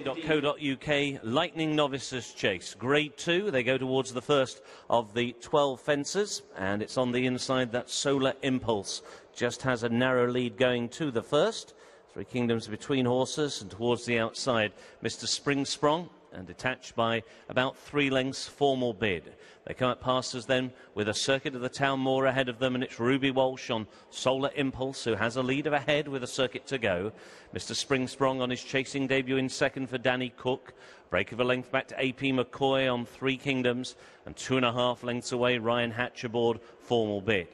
.co.uk Lightning Novices Chase. Grade 2, they go towards the first of the 12 fences, and it's on the inside that Solar Impulse just has a narrow lead going to the first. Three Kingdoms between horses, and towards the outside, Mr. Spring Sprong, and detached by about 3 lengths, Formal Bid. They come up past us then with a circuit of the Town Moor ahead of them, and it's Ruby Walsh on Solar Impulse, who has a lead of ahead with a circuit to go. Mr. Spring Sprong on his chasing debut in second for Danny Cook. Break of a length back to AP McCoy on Three Kingdoms, and 2.5 lengths away, Ryan Hatch aboard Formal Bid.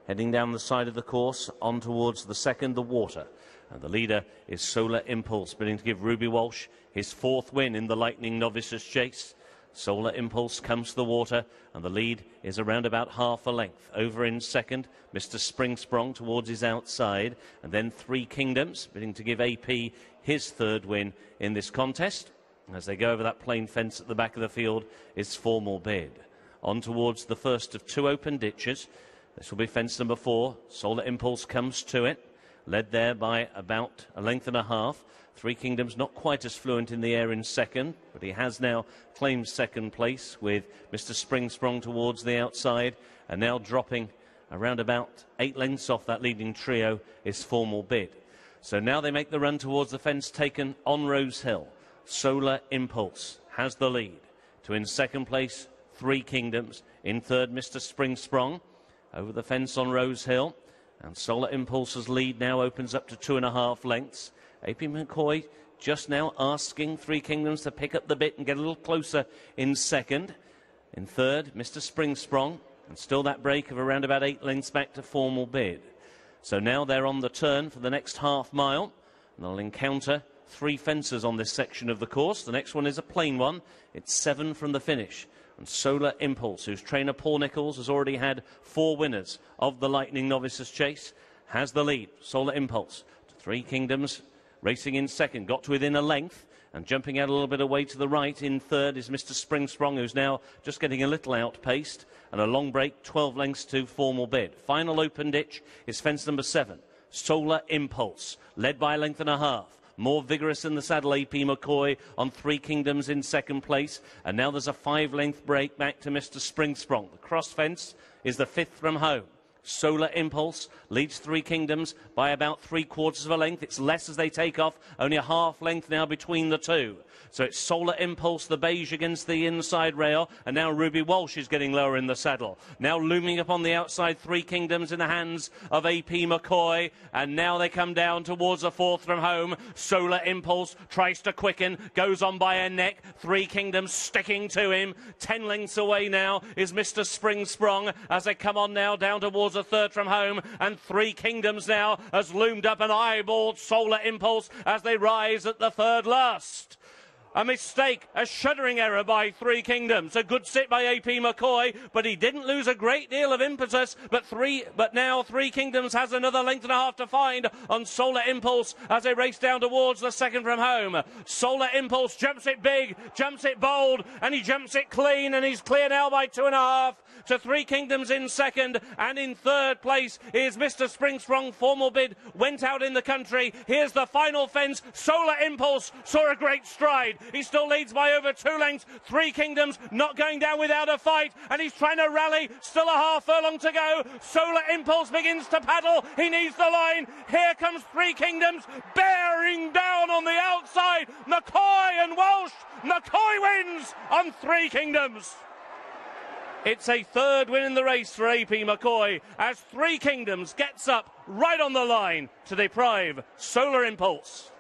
Heading down the side of the course, on towards the second, the Water. And the leader is Solar Impulse, bidding to give Ruby Walsh his 4th win in the Lightning Novices Chase. Solar Impulse comes to the Water, and the lead is around about half a length. Over in second, Mr. Spring Sprong towards his outside, and then Three Kingdoms, bidding to give AP his 3rd win in this contest. As they go over that plain fence at the back of the field is Formal Bid. On towards the first of 2 open ditches. This will be fence number 4. Solar Impulse comes to it, led there by about 1.5 lengths. Three Kingdoms not quite as fluent in the air in second, but he has now claimed second place with Mr. Spring Sprong towards the outside, and now dropping around about 8 lengths off that leading trio is Formal Bid. So now they make the run towards the fence taken on Rose Hill. Solar Impulse has the lead. To in second place, Three Kingdoms. In third, Mr. Spring Sprong over the fence on Rose Hill. And Solar Impulse's lead now opens up to 2.5 lengths. AP McCoy just now asking Three Kingdoms to pick up the bit and get a little closer in second. In third, Mr. Spring Sprong, and still that break of around about 8 lengths back to Formal Bid. So now they're on the turn for the next half mile, and they'll encounter 3 fences on this section of the course. The next one is a plain one. It's 7 from the finish. And Solar Impulse, whose trainer Paul Nicholls has already had 4 winners of the Lightning Novices Chase, has the lead. Solar Impulse to Three Kingdoms, racing in second, got to within a length, and jumping out a little bit away to the right in third is Mr. Spring Sprong, who's now just getting a little outpaced, and a long break, 12 lengths to Formal Bid. Final open ditch is fence number 7, Solar Impulse, led by 1.5 lengths. More vigorous in the saddle, AP McCoy on Three Kingdoms in second place. And now there's a 5-length break back to Mr. Spring Sprong. The cross fence is the 5th from home. Solar Impulse leads Three Kingdoms by about 3/4 of a length. It's less as they take off, only a half length now between the two. So it's Solar Impulse, the beige against the inside rail, and now Ruby Walsh is getting lower in the saddle. Now looming up on the outside, Three Kingdoms in the hands of AP McCoy, and now they come down towards the 4th from home. Solar Impulse tries to quicken, goes on by a neck. Three Kingdoms sticking to him. 10 lengths away now is Mr. Spring Sprong as they come on now down towards a 3rd from home, and Three Kingdoms now has loomed up and eyeballed Solar Impulse as they rise at the 3rd last. A mistake, a shuddering error by Three Kingdoms. A good sit by AP McCoy, but he didn't lose a great deal of impetus. But now Three Kingdoms has another 1.5 lengths to find on Solar Impulse as they race down towards the 2nd from home. Solar Impulse jumps it big, jumps it bold, and he jumps it clean, and he's clear now by 2.5 to Three Kingdoms in second, and in third place is Mr. Spring Sprong. Formal Bid went out in the country. Here's the final fence. Solar Impulse saw a great stride. He still leads by over 2 lengths. Three Kingdoms not going down without a fight, and he's trying to rally. Still a half furlong to go. Solar Impulse begins to paddle. He needs the line. Here comes Three Kingdoms bearing down on the outside. McCoy and Walsh. McCoy wins on Three Kingdoms. It's a 3rd win in the race for AP McCoy as Three Kingdoms gets up right on the line to deprive Solar Impulse.